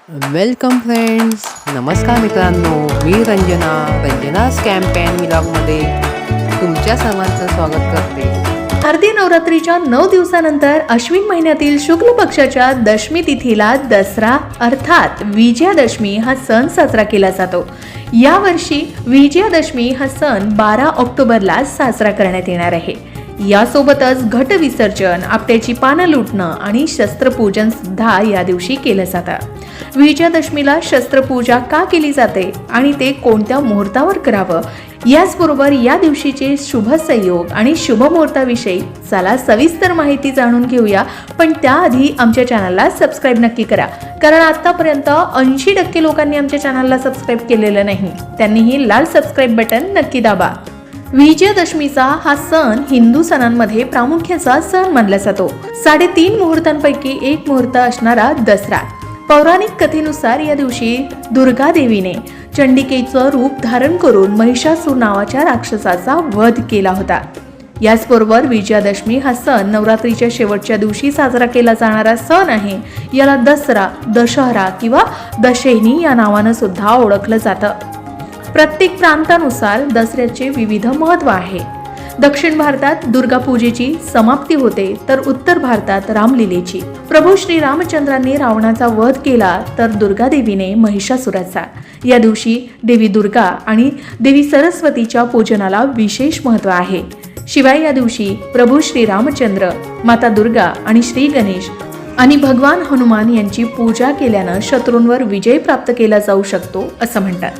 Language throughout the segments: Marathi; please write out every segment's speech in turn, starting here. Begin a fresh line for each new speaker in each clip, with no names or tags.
Welcome friends. नमस्कार मित्रांनो, मी रंजनास कॅम्पेन व्लॉगमध्ये तुमच्या सर्वांचं स्वागत करते.
शारदीय नवरात्रीच्या 9 दिवसानंतर अश्विन महिन्यातील शुक्ल पक्षाच्या दशमी तिथीला दसरा अर्थात विजयादशमी हा सण साजरा केला जातो. यावर्षी विजयादशमी हा सण 12 ऑक्टोबरला साजरा करण्यात येणार आहे. यासोबतच घट विसर्जन, आपट्याची पानं लुटणं आणि शस्त्रपूजन सुद्धा या दिवशी केलं जातं. विजयादशमीला शस्त्रपूजा का केली जाते आणि ते कोणत्या मुहूर्तावर करावं, याचबरोबर या दिवशीचे शुभ संयोग आणि शुभ मुहूर्ताविषयी चला सविस्तर माहिती जाणून घेऊया. पण त्याआधी आमच्या चॅनलला सबस्क्राईब नक्की करा, कारण आतापर्यंत 80% लोकांनी आमच्या चॅनलला सबस्क्राईब केलेलं नाही. त्यांनीही लाल सबस्क्राईब बटन नक्की दाबा. विजयादशमीचा हा सण हिंदू सणांमध्ये प्रामुख्याचा सण मानला जातो. 3.5 मुहूर्तांपैकी एक मुहूर्त असणारा दसरा. पौराणिक कथेनुसार या दिवशी दुर्गा देवीने चंडिकेचं रूप धारण करून महिषासूर नावाच्या राक्षसाचा वध केला होता. याचबरोबर विजयादशमी हा सण नवरात्रीच्या शेवटच्या दिवशी साजरा केला जाणारा सण आहे. याला दसरा, दशहरा किंवा दशैनी या नावानं सुद्धा ओळखलं जातं. प्रत्येक प्रांतानुसार दसऱ्याचे विविध महत्त्व आहे. दक्षिण भारतात दुर्गा पूजेची समाप्ती होते, तर उत्तर भारतात रामलीलेची. प्रभू श्री रामचंद्रांनी रावणाचा वध केला, तर दुर्गा देवीने महिषासुराचा. या दिवशी देवी दुर्गा आणि देवी सरस्वतीच्या पूजनाला विशेष महत्त्व आहे. शिवाय या दिवशी प्रभू श्री रामचंद्र, माता दुर्गा आणि श्री गणेश आणि भगवान हनुमान यांची पूजा केल्यानं शत्रूंवर विजय प्राप्त केला जाऊ शकतो असं म्हणतात.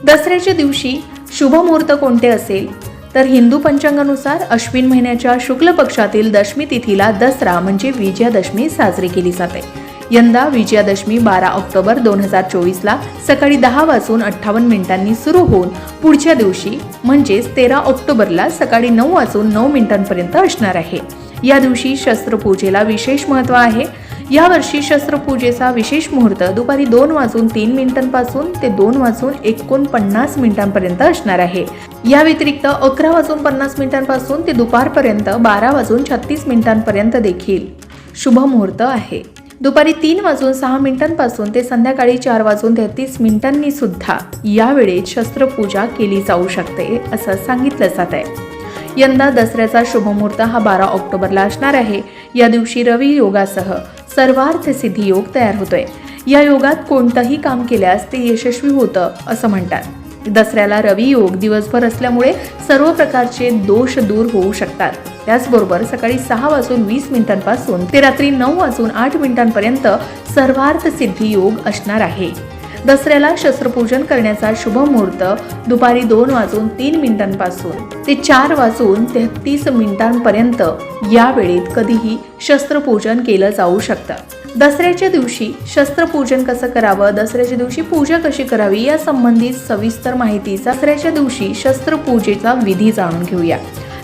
दसऱ्याच्या दिवशी शुभ मुहूर्त कोणते असेल, तर हिंदू पंचांगानुसार अश्विन महिन्याच्या शुक्ल पक्षातील दशमी तिथीला दसरा म्हणजे विजयादशमी साजरी केली जाते. यंदा विजयादशमी 12 ऑक्टोबर 2024ला सकाळी 10:58 सुरू होऊन पुढच्या दिवशी म्हणजेच 13 ऑक्टोबरला सकाळी 9:09 असणार आहे. या दिवशी शस्त्रपूजेला विशेष महत्त्व आहे. यावर्षी शस्त्रपूजेचा विशेष मुहूर्त दुपारी 2:03 पासून ते 2:49 असणार आहे. या व्यतिरिक्त 11:50 पासून ते दुपारपर्यंत 12:36 देखील शुभ मुहूर्त आहे. दुपारी 3:06 पासून ते संध्याकाळी 4:33 सुद्धा या वेळेत शस्त्रपूजा केली जाऊ शकते असं सांगितलं जात आहे. यंदा दसऱ्याचा शुभ मुहूर्त हा 12 ऑक्टोबरला असणार आहे. या दिवशी रवी योगासह सर्वार्थ सिद्धी योग तयार होतोय. या योगात कोणतंही काम केल्यास ते यशस्वी होतं असं म्हणतात. दसऱ्याला रवी योग दिवसभर असल्यामुळे सर्व प्रकारचे दोष दूर होऊ शकतात. त्याचबरोबर सकाळी 6:20 पासून ते रात्री 9:08 सर्वार्थ सिद्धी योग असणार आहे. दसऱ्याला शस्त्रपूजन करण्याचा शुभ मुहूर्त दुपारी 2:03 पासून ते 4:33 या वेळेत कधीही शस्त्रपूजन केलं जाऊ शकतं. दसऱ्याच्या दिवशी शस्त्रपूजन कसं करावं, दसऱ्याच्या दिवशी पूजा कशी करावी या संबंधित सविस्तर माहिती दसऱ्याच्या दिवशी शस्त्रपूजेचा विधी जाणून घेऊया.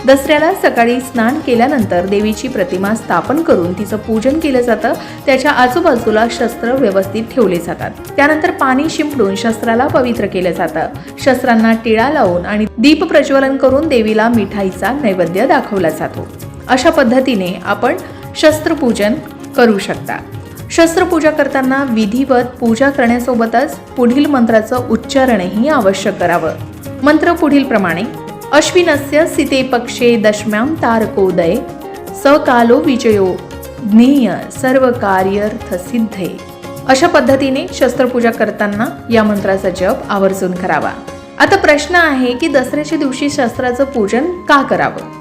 दसऱ्याला सकाळी स्नान केल्यानंतर देवीची प्रतिमा स्थापन करून तिचं पूजन केलं जातं. त्याच्या आजूबाजूला शस्त्र व्यवस्थित ठेवले जातात. त्यानंतर पाणी शिंपडून शस्त्राला पवित्र केलं जातं. शस्त्रांना टिळा लावून आणि दीप प्रज्वलन करून देवीला मिठाईचा नैवेद्य दाखवला जातो. अशा पद्धतीने आपण शस्त्रपूजन करू शकता. शस्त्रपूजा करताना विधिवत पूजा करण्यासोबतच पुढील मंत्राचं उच्चारणही आवश्यक करावं. मंत्र पुढील प्रमाणे: अश्विनस्य सिते पक्षे दशम्यां तारकोदय सकालो विजयो ज्ञेय सर्व कार्यर्थ सिद्धे. अशा पद्धतीने शस्त्रपूजा करताना या मंत्राचा जप आवर्जून करावा. आता प्रश्न आहे की दसऱ्याच्या दिवशी शस्त्राचं पूजन का करावं?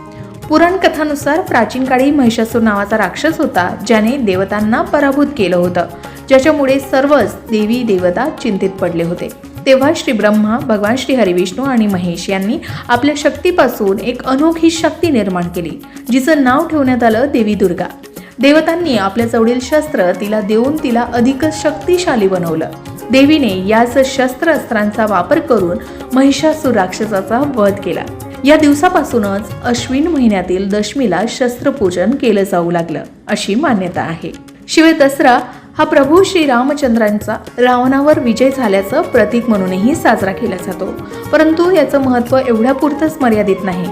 पुराण कथानुसार प्राचीन काळी महिषासूर नावाचा राक्षस होता, ज्याने देवतांना पराभूत केलं होतं, ज्याच्यामुळे सर्वच देवी देवता चिंतित पडले होते. तेव्हा श्री ब्रह्मा, भगवान श्री हरिविष्णू आणि महेश यांनी आपल्या शक्तीपासून एक अनोखी शक्ती निर्माण केली, जिचं नाव ठेवण्यात आलं देवी दुर्गा. देवतांनी आपल्या जवळील शस्त्र तिला देऊन तिला अधिक शक्तिशाली बनवलं. देवीने याच शस्त्र अस्त्रांचा वापर करून महिषासूर राक्षसाचा वध केला. या दिवसापासूनच अश्विन महिन्यातील दशमीला शस्त्रपूजन केलं जाऊ लागलं अशी मान्यता आहे. शिवाय दसरा हा प्रभू श्री रामचंद्रांचा रावणावर विजय झाल्याचं प्रतीक म्हणूनही साजरा केला जातो. परंतु याचं महत्त्व एवढ्यापुरतंच मर्यादित नाही,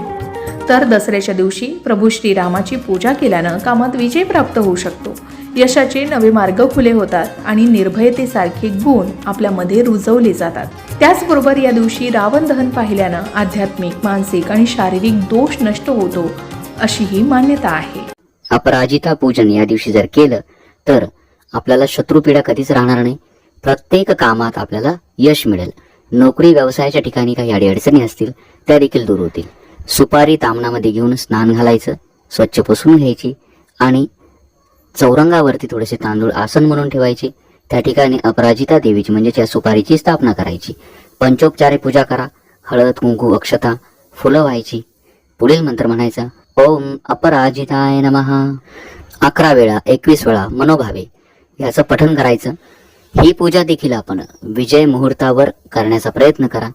तर दसऱ्याच्या दिवशी प्रभू श्रीरामाची पूजा केल्यानं कामात विजय प्राप्त होऊ शकतो. यशाचे नवे मार्ग खुले होतात आणि निर्भयतेसारखे गुण आपल्यामध्ये रुजवले जातात. त्याचबरोबर या दिवशी रावण दहन पाहिल्यानं आध्यात्मिक, मानसिक आणि शारीरिक दोष नष्ट होतो अशी ही मान्यता आहे.
अपराजिता पूजन या दिवशी जर केलं तर आपल्याला शत्रुपीडा कधीच राहणार नाही. प्रत्येक कामात आपल्याला यश मिळेल. नोकरी व्यवसायाच्या ठिकाणी काही अडीअडचणी असतील त्या देखील दूर होतील. सुपारी तामणामध्ये घेऊन स्नान घालायचं, स्वच्छ पुसून घ्यायची आणि चौरंगावरती थोडेसे तांदूळ आसन म्हणून ठेवायचे. त्या ठिकाणी अपराजिता देवीची म्हणजे त्या सुपारीची स्थापना करायची. पंचोपचारे पूजा करा. हळद, कुंकू, अक्षता, फुलं व्हायची. पुढील मंत्र म्हणायचा, ओम अपराजिताय नमः. 11 वेळा 21 वेळा मनोभावे याचं पठण करायचं. ही पूजा देखील आपण विजय मुहूर्तावर करण्याचा प्रयत्न करा.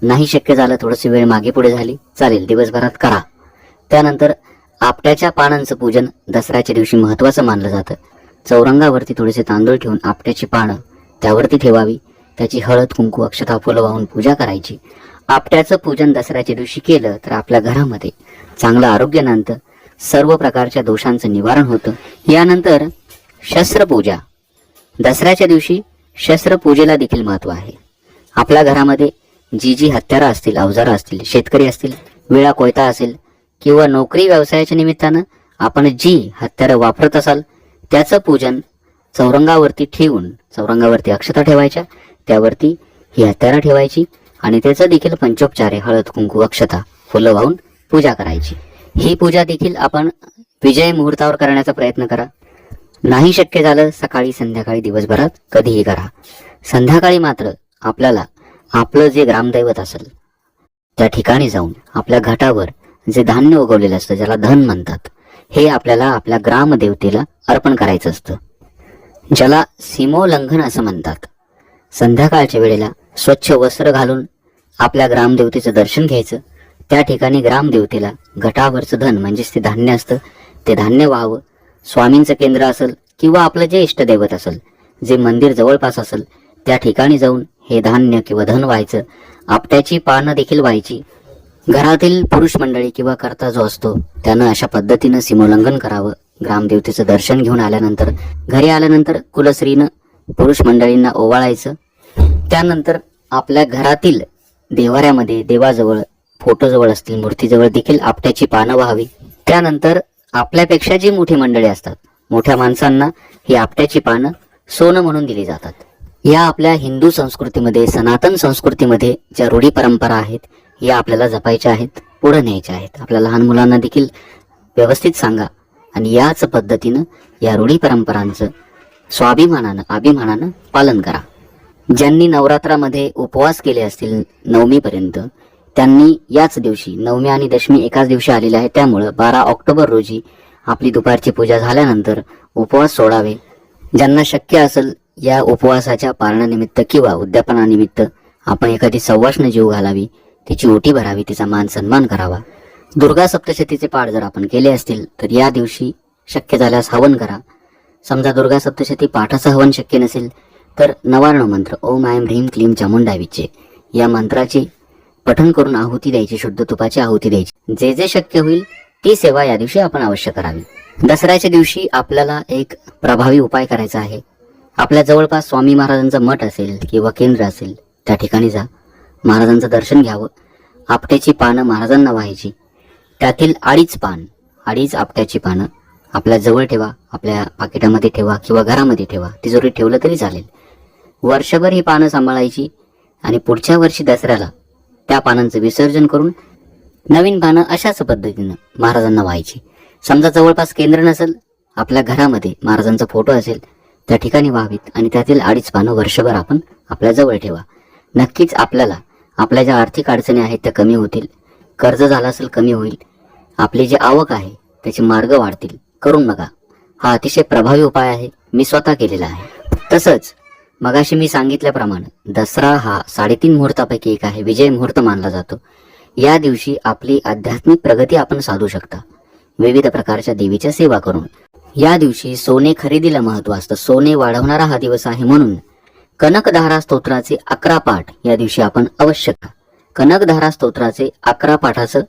नाही शक्य झालं, थोडीशी वेळ मागे पुढे झाली चालेल, दिवसभरात करा. त्यानंतर आपट्याच्या पानांचं पूजन दसऱ्याच्या दिवशी महत्त्वाचं मानलं जातं. चौरंगावरती थोडेसे तांदूळ ठेवून आपट्याची पानं त्यावरती ठेवावी. त्याची हळद, कुंकू, अक्षता, फुलं वाहून पूजा करायची. आपट्याचं पूजन दसऱ्याच्या दिवशी केलं तर आपल्या घरामध्ये चांगलं आरोग्य नांदतं, सर्व प्रकारच्या दोषांचं निवारण होतं. यानंतर शस्त्रपूजा. दसऱ्याच्या दिवशी शस्त्रपूजेला देखील महत्त्व आहे. आपल्या घरामध्ये जी हत्यारं असतील, अवजारं असतील, शेतकरी असतील, विळा कोयता असेल किंवा नोकरी व्यवसायाच्या निमित्तानं आपण जी हत्यारं वापरत असाल त्याचं पूजन चौरंगावरती ठेवून, चौरंगावरती अक्षता ठेवायच्या, त्यावरती ही हत्यारं ठेवायची आणि त्याचं देखील पंचोपचारे हळद, कुंकू, अक्षता, फुलं वाहून पूजा करायची. ही पूजा देखील आपण विजय मुहूर्तावर करण्याचा प्रयत्न करा. नाही शक्य झालं सकाळी, संध्याकाळी, दिवसभरात कधीही करा. संध्याकाळी मात्र आपल्याला आपलं जे ग्रामदैवत असेल त्या ठिकाणी जाऊन आपल्या घाटावर जे धान्य उगवलेलं असतं, ज्याला धन म्हणतात, हे आपल्याला आपल्या ग्रामदेवतेला अर्पण करायचं असतं, ज्याला सीमोल्लंघन असं म्हणतात. संध्याकाळच्या वेळेला स्वच्छ वस्त्र घालून आपल्या ग्रामदेवतेचं दर्शन घ्यायचं. त्या ठिकाणी ग्रामदेवतेला घटावरचं धन म्हणजेच ते धान्य असतं, ते धान्य व्हावं. स्वामींचं केंद्र असेल किंवा आपलं जे इष्टदैवत असेल, जे मंदिर जवळपास असेल, त्या ठिकाणी जाऊन हे धान्य किंवा धन व्हायचं. आपट्याची पानं देखील व्हायची. घरातील पुरुष मंडळी किंवा कर्ता जो असतो त्यानं अशा पद्धतीनं सीमोल्लंघन करावं. ग्रामदेवतेचं दर्शन घेऊन आल्यानंतर घरी आल्यानंतर कुलश्रीनं पुरुष मंडळींना ओवाळायचं. त्यानंतर आपल्या घरातील देवाऱ्यामध्ये, देवाजवळ, फोटोजवळ असतील, मूर्तीजवळ देखील आपट्याची पानं व्हावी. त्यानंतर आपल्यापेक्षा जी मोठी मंडळी असतात, मोठ्या माणसांना ही आपट्याची पानं सोनं म्हणून दिली जातात. या आपल्या हिंदू संस्कृतीमध्ये, सनातन संस्कृतीमध्ये ज्या रूढी परंपरा आहेत या आपल्याला जपायच्या आहेत, पुढे न्यायच्या आहेत. आपल्या लहान मुलांना देखील व्यवस्थित सांगा आणि याच पद्धतीनं या रूढी परंपरांचं स्वाभिमानानं, अभिमानानं पालन करा. ज्यांनी नवरात्रामध्ये उपवास केले असतील 9मीपर्यंत, त्यांनी याच दिवशी, 9मी आणि दशमी एकाच दिवशी आलेले आहे, त्यामुळं 12 ऑक्टोबर रोजी आपली दुपारची पूजा झाल्यानंतर उपवास सोडावे. ज्यांना शक्य असेल या उपवासाच्या पालनानिमित्त किंवा उद्यापनानिमित्त आपण एखादी सवाष्ण जीव घालावी, तिची ओटी भरावी, तिचा मान सन्मान करावा. दुर्गा सप्तशतीचे पाठ जर आपण केले असतील तर या दिवशी शक्य झाल्यास हवन करा. समजा दुर्गा सप्तशती पाठाचं हवन शक्य नसेल तर नवार्ण मंत्र ओम ऐं ह्रीं क्लीं चामुंडाय विचे या मंत्राची पठण करून आहुती द्यायची, शुद्ध तुपाची आहुती द्यायची. जे जे शक्य होईल ती सेवा या दिवशी आपण अवश्य करावी. दसऱ्याच्या दिवशी आपल्याला एक प्रभावी उपाय करायचा आहे. आपल्या जवळपास स्वामी महाराजांचा मठ असेल किंवा केंद्र असेल त्या ठिकाणी जा, महाराजांचं दर्शन घ्यावं. आपट्याची पानं महाराजांना व्हायची. त्यातील 2.5 पान, 2.5 आपट्याची पानं आपल्या जवळ ठेवा, आपल्या पाकिटामध्ये ठेवा किंवा घरामध्ये ठेवा, तिजोरीत ठेवलं तरी चालेल. वर्षभर ही पानं सांभाळायची आणि पुढच्या वर्षी दसऱ्याला त्या पानांचं विसर्जन करून नवीन पानं अशाच पद्धतीनं महाराजांना व्हायची. समजा जवळपास केंद्र नसेल, आपल्या घरामध्ये महाराजांचा फोटो असेल त्या ठिकाणी व्हावीत आणि त्यातील 2.5 पानं वर्षभर आपण आपल्या जवळ ठेवा. नक्कीच आपल्याला आपल्या ज्या आर्थिक अडचणी आहेत त्या कमी होतील. कर्ज झालं असेल कमी होईल. आपली जी आवक आहे त्याचे मार्ग वाढतील. करून बघा. हा अतिशय प्रभावी उपाय आहे. मी स्वतः केलेला आहे. तसंच मगाशी मी सांगितल्याप्रमाणे दसरा हा 3.5 मुहूर्तापैकी एक आहे. विजय मुहूर्त मानला जातो. या दिवशी आपली आध्यात्मिक प्रगती आपण साधू शकता विविध प्रकारच्या देवीच्या सेवा करून. या दिवशी सोने खरेदीला महत्त्व असतं. सोने वाढवणारा हा दिवस आहे म्हणून कनकधारा स्तोत्राचे 11 पाठ या दिवशी आपण अवश्य करा. कनकधारा स्तोत्राचे 11 पाठाचं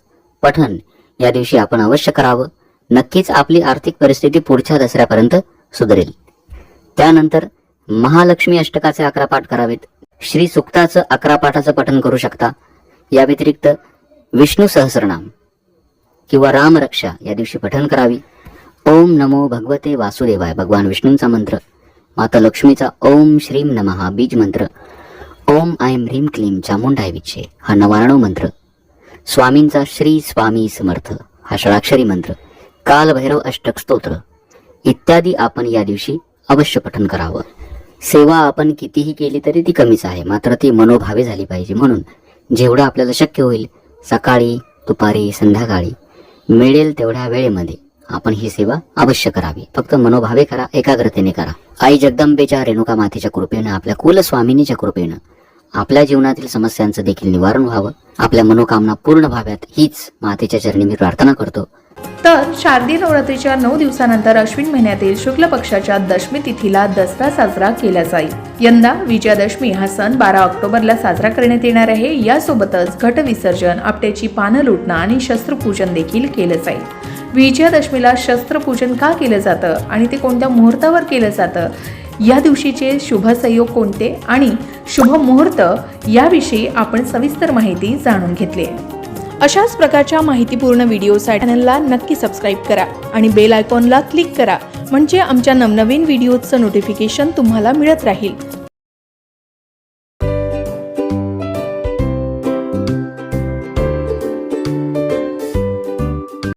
पठण या दिवशी आपण अवश्य करावं. नक्कीच आपली आर्थिक परिस्थिती पुढच्या दसऱ्यापर्यंत सुधारेल. त्यानंतर महालक्ष्मी अष्टकाचे 11 पाठ करावेत. श्री सुक्ताचं 11 पाठाचं पठण करू शकता. या व्यतिरिक्त विष्णू सहस्रनाम किंवा रामरक्षा या दिवशी पठण करावी. ओम नमो भगवते वासुदेवाय भगवान विष्णूंचा मंत्र. माता लक्ष्मीचा ओम श्रीम नमः बीज मंत्र. ओम ऐं ह्रीं क्लीं चामुंडाय विचे हा 99 मंत्र. स्वामींचा श्री स्वामी समर्थ हा षडाक्षरी मंत्र. कालभैरव अष्टक स्तोत्र इत्यादी आपण या दिवशी अवश्य पठण करावं. सेवा आपण कितीही केली तरी ती कमीच आहे, मात्र ती मनोभावे झाली पाहिजे. म्हणून जेवढं आपल्याला शक्य होईल सकाळी, दुपारी, संध्याकाळी मिळेल तेवढ्या वेळेमध्ये आपण ही सेवा अवश्य करावी. फक्त मनोभावे करा, एकाग्रतेने करा. आई जगदंबेच्या रेणुका मातेच्या कृपेनं, आपल्या कुलस्वामिनीच्या कृपेनं आपल्या जीवनातील समस्यांचं देखील निवारण व्हावं, आपल्या मनोकामना पूर्ण व्हाव्यात हीच मातेच्या चरणी मी प्रार्थना करतो.
तर शारदीय नवरात्रीच्या 9 दिवसानंतर अश्विन महिन्यातील शुक्ल पक्षाच्या दशमी तिथीला दसरा साजरा केला जाईल. यंदा विजयादशमी हा सण 12 ऑक्टोबरला साजरा करण्यात येणार आहे. यासोबतच घटविसर्जन, आपट्याची पानं लुटणं आणि शस्त्रपूजन देखील केलं जाईल. विजयादशमीला शस्त्रपूजन का केलं जातं आणि ते कोणत्या मुहूर्तावर केलं जातं, या दिवशीचे शुभ संयोग कोणते आणि शुभ मुहूर्त याविषयी आपण सविस्तर माहिती जाणून घेतली आहे. अशाच प्रकारच्या माहितीपूर्ण व्हिडिओसाठी चॅनलला नक्की सबस्क्राईब करा आणि बेल आयकॉनला क्लिक करा, म्हणजे आमच्या नवनवीन व्हिडिओचं नोटिफिकेशन तुम्हाला मिळत राहील.